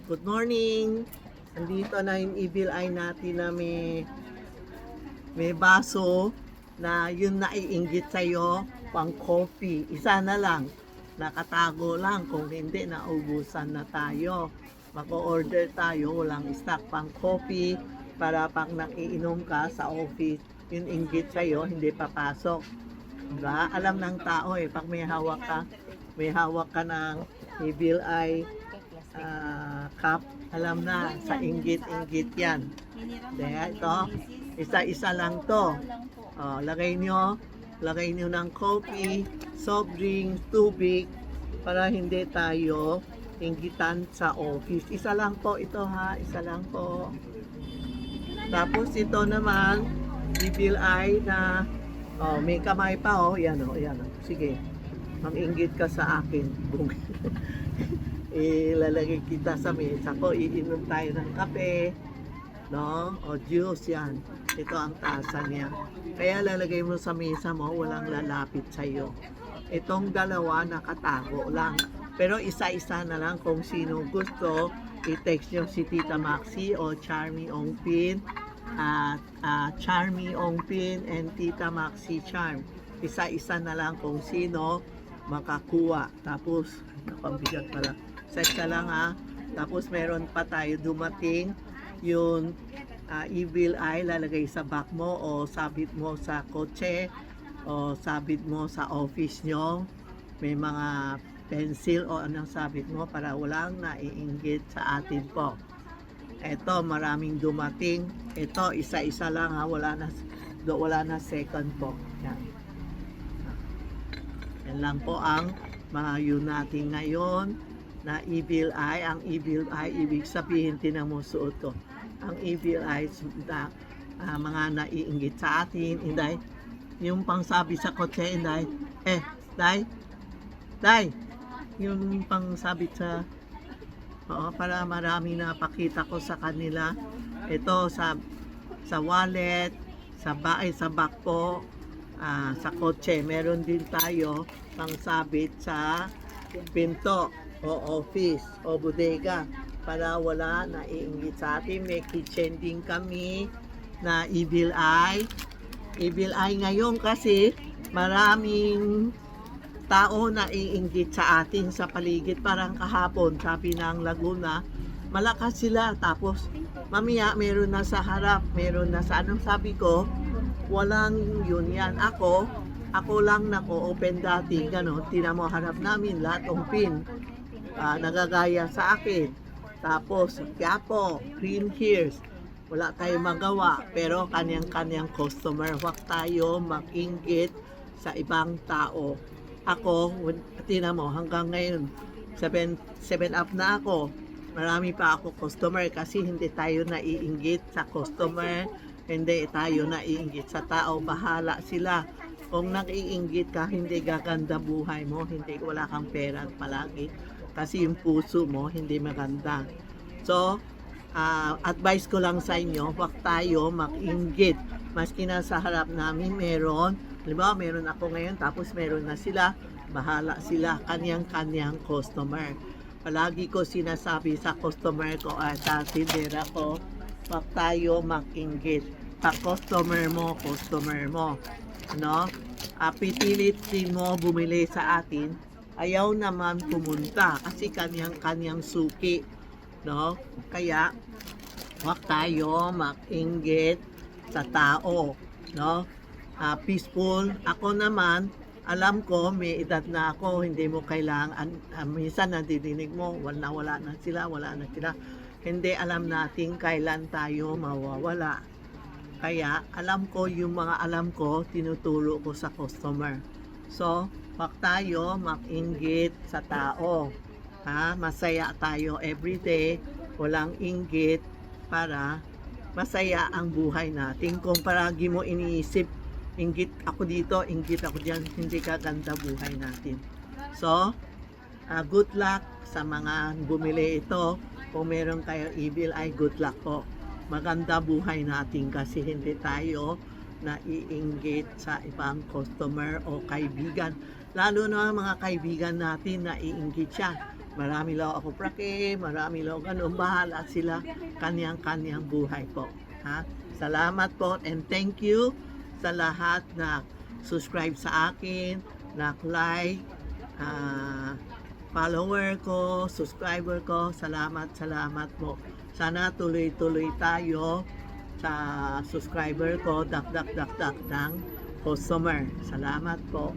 Good morning! Andito na yung evil eye natin na may baso na yun naiinggit sa'yo, pang coffee. Isa na lang, nakatago lang. Kung hindi, naubusan na tayo. Mag-order tayo, walang stock pang coffee para pag nakiinom ka sa office, yung inggit sa'yo, hindi papasok. Diba? Alam ng tao pag may hawak ka ng evil eye cup, alam na, sa inggit-inggit yan. Kaya ito, isa-isa lang to. Lagay nyo ng coffee, soft drink, tubig, para hindi tayo inggitan sa office. Isa lang po ito ha, isa lang po. Tapos ito naman, evil eye na, may kamay pa yan yan. Sige, mag-inggit ka sa akin. Ilalagay kita sa mesa ko, iinom tayo ng kape, no? O juice yan. Ito ang tasa niya. Kaya lalagay mo sa mesa mo, walang lalapit sa iyo. Itong dalawa nakatago lang. Pero isa-isa na lang kung sino gusto, i-text nyo si Tita Maxi o Charmy Ongpin at Charmy Ongpin and Tita Maxi Charm. Isa-isa na lang kung sino makakuha. Tapos, napabigat pala. Sekta lang ha. Tapos meron pa tayo dumating yung evil eye, lalagay sa back mo o sabit mo sa kotse o sabit mo sa office nyo. May mga pencil o anong sabit mo para walang naiinggit sa atin po. Ito, maraming dumating. Ito, isa-isa lang ha. Wala na second po. Yan. Yan lang po ang mga yun natin ngayon na evil eye. Ang evil eye, ibig sabihin, tinan mo suot ko. Ang evil eye, mga naiinggit sa atin. Inday, yung pangsabi sa kotse, inday, day, yung pangsabit sa, para marami na pakita ko sa kanila. Ito, sa wallet, sa bag po, sa kotse. Meron din tayo pangsabit sa pinto o office o bodega para wala naiinggit sa atin. May kitchen din kami na evil eye. Evil eye ngayon kasi maraming tao naiinggit sa atin sa paligid. Parang kahapon, sabi ng Laguna, malakas sila. Tapos mamaya meron na sa harap, meron na sa anong sabi ko, walang yun yan. Ako lang open dati, gano'n. Tina mo harap namin, lahat Ongpin. Nagagaya sa akin. Tapos, Quiapo, Green Hills, wala tayong magawa. Pero kanyang-kanyang customer, huwag tayo mag-inggit sa ibang tao. Ako, tina mo, hanggang ngayon, 7 up na ako. Marami pa ako customer kasi hindi tayo naiinggit sa customer, hindi tayo naiinggit sa tao. Bahala sila. Kung nag-iinggit ka, hindi gaganda buhay mo, hindi wala kang pera palagi. Kasi yung puso mo, hindi maganda. So, advice ko lang sa inyo, huwag tayo mag-inggit. Maski na sa harap namin meron, halimbawa meron ako ngayon, tapos meron na sila, bahala sila, kanyang-kanyang customer. Palagi ko sinasabi sa customer ko at sa tindera ko, huwag tayo mag-inggit. Pag customer mo, no? Pipilitin mo bumili sa atin, ayaw naman pumunta kasi kanyang-kanyang suki, no? Kaya huwag tayo mag-inggit sa tao, no? Peaceful. Ako naman, alam ko may edad na ako, hindi mo kailangan, minsan nadidinig mo, wala na sila. Hindi alam natin kailan tayo mawawala. Kaya alam ko yung mga alam ko, tinuturo ko sa customer. So, huwag tayo mag-inggit sa tao. Masaya tayo everyday, walang inggit para masaya ang buhay natin. Kung palagi mo iniisip, inggit ako dito, inggit ako diyan, hindi kaganda buhay natin. So, good luck sa mga bumili ito. Kung meron kayo evil eye, good luck po. Maganda buhay natin kasi hindi tayo naiinggit sa ibang customer o kaibigan. Lalo na mga kaibigan natin naiinggit siya. Marami lang ako prake, marami lang ganun. Bahala sila, kanyang-kanyang buhay po. Ha? Salamat po and thank you sa lahat na subscribe sa akin, na like, follower ko, subscriber ko. Salamat po. Sana tuloy-tuloy tayo sa subscriber ko, dak ng customer. Salamat po.